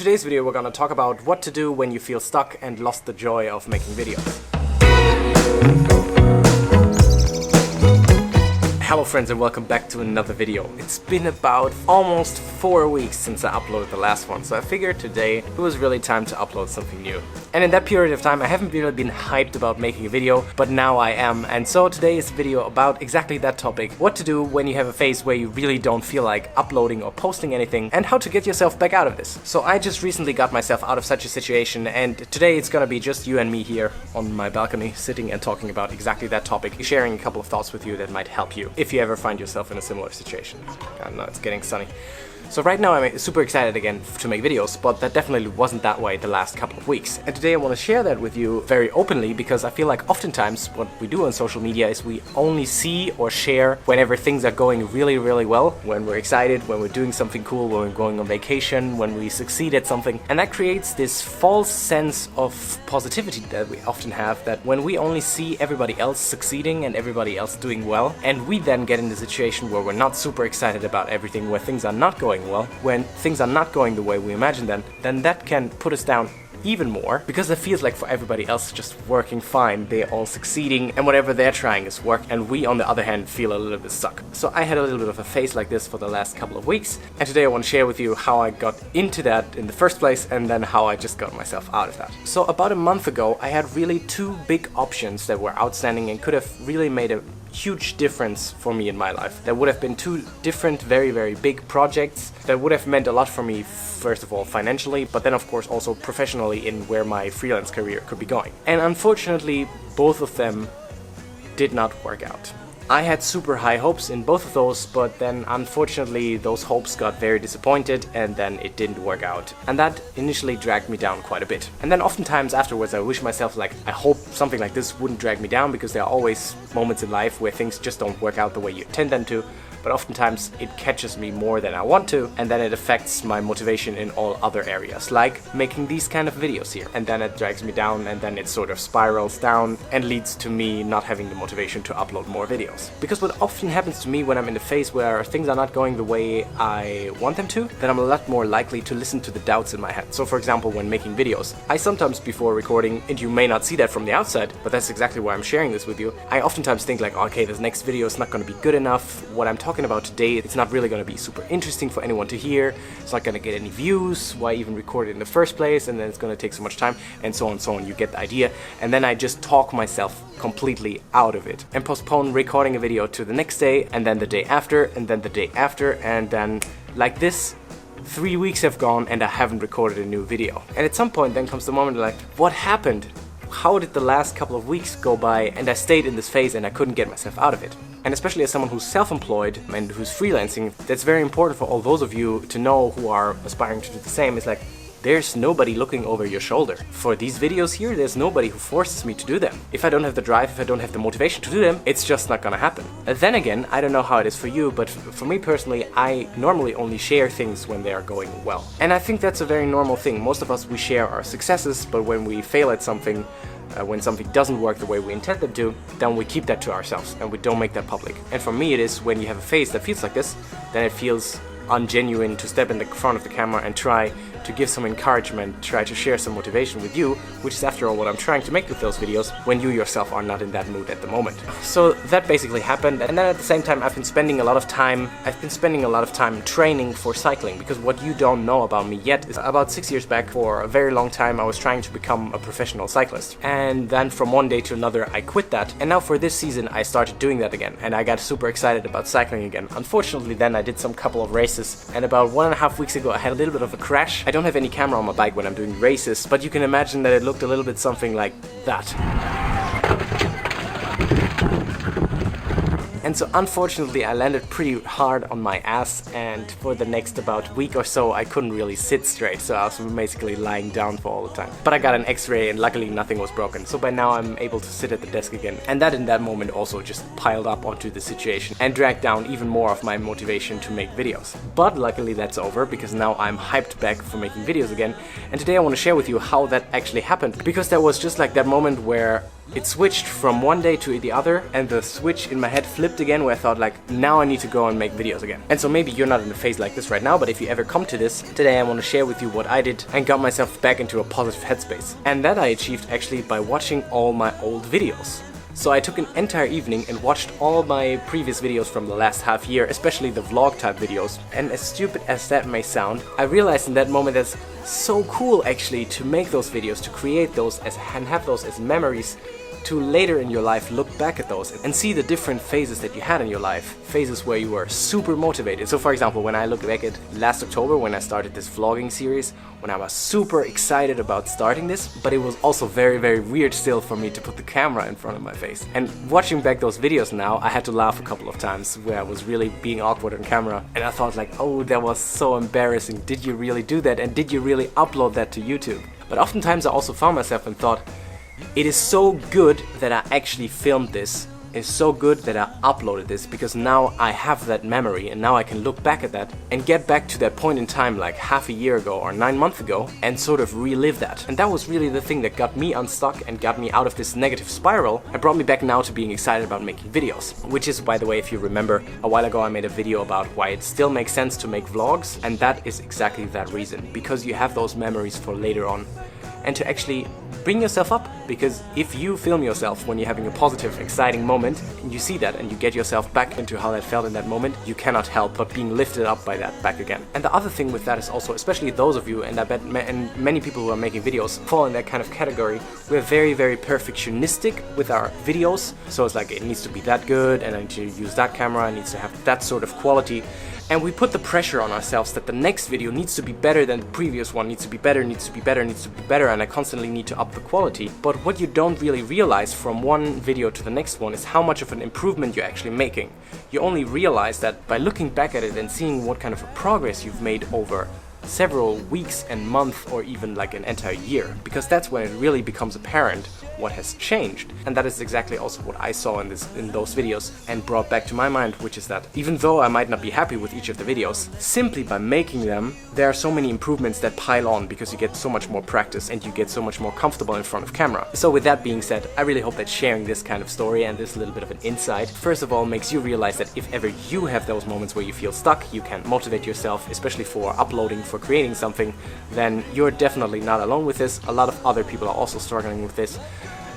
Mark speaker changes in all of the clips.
Speaker 1: In today's video we're gonna talk about what to do when you feel stuck and lost the joy of making videos. Hello friends and welcome back to another video. It's been about almost 4 weeks since I uploaded the last one, so I figured today it was really time to upload something new. And in that period of time I haven't really been hyped about making a video, but now I am. And so today is a video about exactly that topic. What to do when you have a phase where you really don't feel like uploading or posting anything, and how to get yourself back out of this. So I just recently got myself out of such a situation, and today it's gonna be just you and me here on my balcony sitting and talking about exactly that topic, sharing a couple of thoughts with you that might help you if you ever find yourself in a similar situation. I don't know, it's getting sunny. So right now I'm super excited again to make videos, but that definitely wasn't that way the last couple of weeks. And today I want to share that with you very openly, because I feel like oftentimes what we do on social media is we only see or share whenever things are going really, really well, when we're excited, when we're doing something cool, when we're going on vacation, when we succeed at something. And that creates this false sense of positivity that we often have, that when we only see everybody else succeeding and everybody else doing well, and we then get in the situation where we're not super excited about everything, where things are not going well, when things are not going the way we imagine them, then that can put us down even more, because it feels like for everybody else just working fine, they're all succeeding and whatever they're trying is work, and we on the other hand feel a little bit stuck. So I had a little bit of a phase like this for the last couple of weeks, and today I want to share with you how I got into that in the first place and then how I just got myself out of that. So about a month ago I had really two big options that were outstanding and could have really made a huge difference for me in my life. There would have been two different very, very big projects that would have meant a lot for me, first of all financially, but then of course also professionally in where my freelance career could be going. And unfortunately both of them did not work out. I had super high hopes in both of those, but then unfortunately those hopes got very disappointed and then it didn't work out. And that initially dragged me down quite a bit. And then oftentimes afterwards I wish myself, like, I hope something like this wouldn't drag me down, because there are always moments in life where things just don't work out the way you intend them to. But oftentimes it catches me more than I want to, and then it affects my motivation in all other areas, like making these kind of videos here. And then it drags me down, and then it sort of spirals down and leads to me not having the motivation to upload more videos. Because what often happens to me when I'm in a phase where things are not going the way I want them to, then I'm a lot more likely to listen to the doubts in my head. So for example, when making videos, I sometimes before recording, and you may not see that from the outside, but that's exactly why I'm sharing this with you, I oftentimes think like, okay, this next video is not going to be good enough. What I'm talking about today, it's not really going to be super interesting for anyone to hear. It's not going to get any views. Why even record it in the first place? And then it's going to take so much time, and so on and so on. You get the idea. And then I just talk myself completely out of it and postpone recording a video to the next day, and then the day after, and then the day after, and then like this 3 weeks have gone and I haven't recorded a new video. And at some point then comes the moment like, what happened? How did the last couple of weeks go by and I stayed in this phase and I couldn't get myself out of it? And especially as someone who's self-employed and who's freelancing, that's very important for all those of you to know who are aspiring to do the same. It's like, there's nobody looking over your shoulder. For these videos here, there's nobody who forces me to do them. If I don't have the drive, if I don't have the motivation to do them, it's just not gonna happen. Then again, I don't know how it is for you, but for me personally, I normally only share things when they are going well. And I think that's a very normal thing. Most of us, we share our successes, but when we fail at something, when something doesn't work the way we intend them to, then we keep that to ourselves and we don't make that public. And for me it is, when you have a phase that feels like this, then it feels ungenuine to step in the front of the camera and try to give some encouragement, try to share some motivation with you, which is after all what I'm trying to make with those videos, when you yourself are not in that mood at the moment. So that basically happened, and then at the same time I've been spending a lot of time training for cycling, because what you don't know about me yet is about 6 years back, for a very long time I was trying to become a professional cyclist. And then from one day to another I quit that, and now for this season I started doing that again, and I got super excited about cycling again. Unfortunately then I did some couple of races, and about 1.5 weeks ago I had a little bit of a crash. I don't have any camera on my bike when I'm doing races, but you can imagine that it looked a little bit something like that. And so unfortunately I landed pretty hard on my ass, and for the next about week or so I couldn't really sit straight, so I was basically lying down for all the time. But I got an x-ray and luckily nothing was broken, so by now I'm able to sit at the desk again. And that in that moment also just piled up onto the situation and dragged down even more of my motivation to make videos. But luckily that's over, because now I'm hyped back for making videos again, and today I want to share with you how that actually happened, because there was just like that moment where it switched from one day to the other, and the switch in my head flipped again where I thought like, now I need to go and make videos again. And so maybe you're not in a phase like this right now, but if you ever come to this, today I want to share with you what I did and got myself back into a positive headspace. And that I achieved actually by watching all my old videos. So I took an entire evening and watched all my previous videos from the last half year, especially the vlog type videos. And as stupid as that may sound, I realized in that moment that's so cool actually to make those videos, to create those and have those as memories to later in your life look back at those and see the different phases that you had in your life. Phases where you were super motivated. So for example, when I look back at last October when I started this vlogging series, when I was super excited about starting this, but it was also very, very weird still for me to put the camera in front of my face. And watching back those videos now, I had to laugh a couple of times where I was really being awkward on camera. And I thought like, oh, that was so embarrassing. Did you really do that? And did you really upload that to YouTube? But oftentimes I also found myself and thought, it is so good that I actually filmed this. It's so good that I uploaded this because now I have that memory and now I can look back at that and get back to that point in time like half a year ago or 9 months ago and sort of relive that. And that was really the thing that got me unstuck and got me out of this negative spiral and brought me back now to being excited about making videos. Which is, by the way, if you remember, a while ago I made a video about why it still makes sense to make vlogs, and that is exactly that reason. Because you have those memories for later on. And to actually bring yourself up, because if you film yourself when you're having a positive, exciting moment, and you see that and you get yourself back into how that felt in that moment, you cannot help but being lifted up by that back again. And the other thing with that is also, especially those of you, and I bet many people who are making videos fall in that kind of category, we're very, very perfectionistic with our videos. So it's like, it needs to be that good, and I need to use that camera, it needs to have that sort of quality. And we put the pressure on ourselves that the next video needs to be better than the previous one, needs to be better, needs to be better, needs to be better, and I constantly need to up the quality. But what you don't really realize from one video to the next one is how much of an improvement you're actually making. You only realize that by looking back at it and seeing what kind of a progress you've made over several weeks and months or even like an entire year, because that's when it really becomes apparent what has changed. And that is exactly also what I saw in those videos and brought back to my mind, which is that even though I might not be happy with each of the videos, simply by making them, there are so many improvements that pile on because you get so much more practice and you get so much more comfortable in front of camera. So with that being said, I really hope that sharing this kind of story and this little bit of an insight, first of all, makes you realize that if ever you have those moments where you feel stuck, you can motivate yourself, especially for uploading, for creating something, then you're definitely not alone with this. A lot of other people are also struggling with this.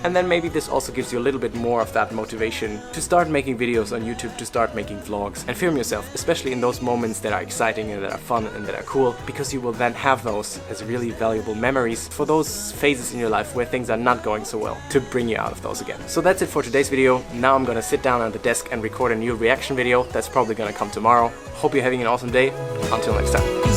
Speaker 1: And then maybe this also gives you a little bit more of that motivation to start making videos on YouTube, to start making vlogs and film yourself, especially in those moments that are exciting and that are fun and that are cool, because you will then have those as really valuable memories for those phases in your life where things are not going so well, to bring you out of those again. So that's it for today's video. Now I'm gonna sit down at the desk and record a new reaction video. That's probably gonna come tomorrow. Hope you're having an awesome day. Until next time.